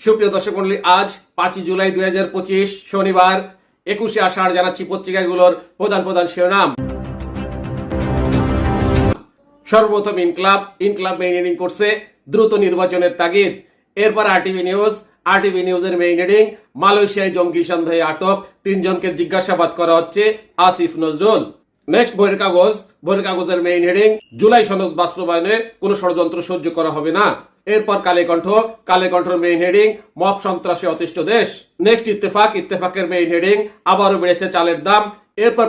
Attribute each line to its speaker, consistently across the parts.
Speaker 1: সুপ্রিয় দর্শক মন্ডলী, আজ 5 জুলাই 2025 শনিবার 21 আষাঢ় জানাচ্ছি পত্রিকাগুলোর প্রধান প্রধান শিরোনাম। সর্বপ্রথম ইনকলাব মেইন করছে দ্রুত নির্বাচনের তাগিদ। এরপর আরটিভি নিউজের মেইন হেডিং, মালয়েশিয়ায় জঙ্গি সন্দেহে আটক 3 জনকে জিজ্ঞাসাবাদ করা হচ্ছে আসিফ নজরুল। নেক্সট ভোরের কাগজের মেইন হেডিং, জুলাই সনদ বাস্তবায়নে কোনো ষড়যন্ত্র সহ্য করা হবে না। এরপর কালেকণ্ঠের মেইন হেডিং, মব সন্ত্রাসে অতিষ্ঠ দেশ। নেক্সট ইত্তেফাকের মেইন হেডিং, আবারও বেড়েছে চালের দাম। এরপর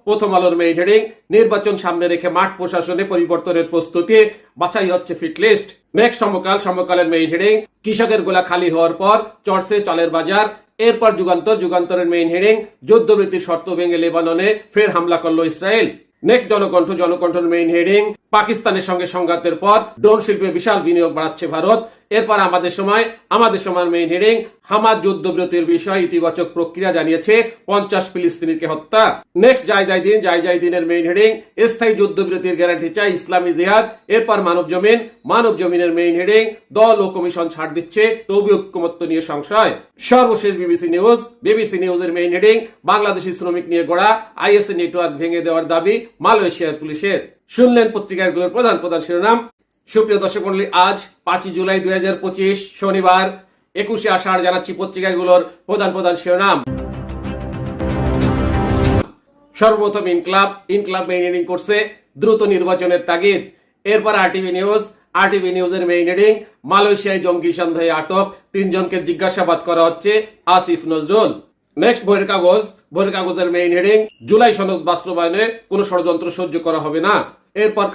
Speaker 1: প্রথম আলোর মেইন হেডিং, নির্বাচন সামনে রেখে মাঠ প্রশাসনে পরিবর্তনের প্রস্তুতি, বাছাই হচ্ছে ফিট লিস্ট। নেক্সট সমকালের মেইন হেডিং, কৃষকের গোলা খালি হওয়ার পর চড়ছে চালের বাজার। এরপর যুগান্তরের মেইন হেডিং, যুদ্ধবৃত্তির শর্ত ভেঙে লেবাননে ফের হামলা করলো ইসরায়েল। নেক্সট জনকণ্ঠের মেইন হেডিং, পাকিস্তানের সঙ্গে সংঘাতের পর ড্রোন শিল্পে বিশাল বিনিয়োগ বাড়াচ্ছে ভারত। এরপর আমাদের সময় মেইন হেডিং, হামাস যুদ্ধবিরতির বিষয়ে ইতিবাচক প্রক্রিয়া জানিয়েছে 50 ফিলিস্তিনিকে হত্যা। নেক্সট যাই দিনের মেইন হেডিং, স্থায়ী যুদ্ধবিরতির গ্যারান্টি চাই ইসলামী জিহাদ। এরপর মানব জমিনের মেইন হেডিং, দল ও কমিশন ছাড় দিচ্ছে, তবু ঐক্যমত্য নিয়ে সংশয়। সর্বশেষ বিবিসি নিউজের মেইন হেডিং, বাংলাদেশি শ্রমিক নিয়ে গড়া আইএস নেটওয়ার্ক ভেঙে দেওয়ার দাবি মালয়েশিয়ার পুলিশের। শুনলেন পত্রিকাগুলোর প্রধান প্রধান শিরোনাম। সুপ্রিয় দর্শক মন্ডলী, আজ 5 জুলাই 2025 শনিবার 21 আষাঢ় জানাচ্ছি পত্রিকাগুলোর প্রধান প্রধান শিরোনাম। সর্বপ্রথম ইনকলাব মেইন করছে দ্রুত নির্বাচনের তাগিদ। এরপর আরটিভি নিউজের মেইন হেডিং, মালয়েশিয়ায় জঙ্গি সন্দেহে আটক 3 জনকে জিজ্ঞাসাবাদ করা হচ্ছে আসিফ নজরুল। নেক্সট ভোরের কাগজের মেইন হেডিং, জুলাই সনদ বাস্তবায়নে কোনো ষড়যন্ত্র সহ্য করা হবে না। এরপর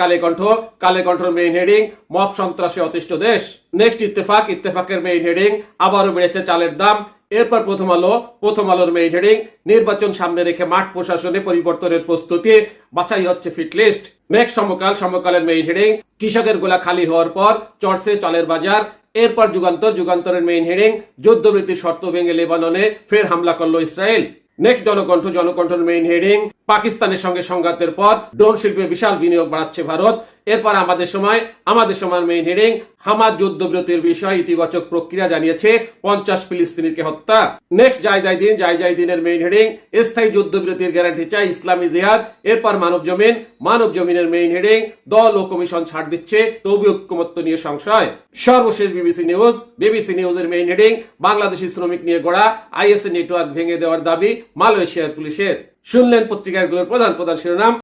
Speaker 1: কালেকণ্ঠের মেইন হেডিং, মব সন্ত্রাসে অতিষ্ঠ দেশ। নেক্সট ইত্তেফাকের মেইন হেডিং, আবারও বেড়েছে চালের দাম। এরপর প্রথম আলোর মেইন হেডিং, নির্বাচন সামনে রেখে মাঠ প্রশাসনে পরিবর্তনের প্রস্তুতি, বাছাই হচ্ছে ফিট লিস্ট। নেক্সট সমকালের মেইন হেডিং, কৃষকের গোলা খালি হওয়ার পর চড়ছে চালের বাজার। এরপর যুগান্তরের মেইন হেডিং, যুদ্ধবৃত্তির শর্ত ভেঙে লেবাননে ফের হামলা করলো ইসরায়েল। নেক্সট জনকণ্ঠের মেইন হেডিং, পাকিস্তানের সঙ্গে সংঘাতের পর ড্রোন শিল্পে বিশাল বিনিয়োগ বাড়াচ্ছে ভারত। এরপর আমাদের সময় মেইন হেডিং, হামাস যুদ্ধবিরতির বিষয়ে ইতিবাচক প্রক্রিয়া জানিয়েছে 50 ফিলিস্তিনিকে হত্যা। নেক্সট যাই দিনের মেইন হেডিং, স্থায়ী যুদ্ধবিরতির গ্যারান্টি চাই ইসলামী জিহাদ। এরপর মানব জমিনের মেইন হেডিং, দল ও কমিশন ছাড় দিচ্ছে, তবু ঐক্যমত্য নিয়ে সংশয়। সর্বশেষ বিবিসি নিউজের মেইন হেডিং, বাংলাদেশি শ্রমিক নিয়ে গড়া আইএস নেটওয়ার্ক ভেঙে দেওয়ার দাবি মালয়েশিয়ার পুলিশের। শুনলেন পত্রিকাগুলোর প্রধান প্রধান শিরোনাম।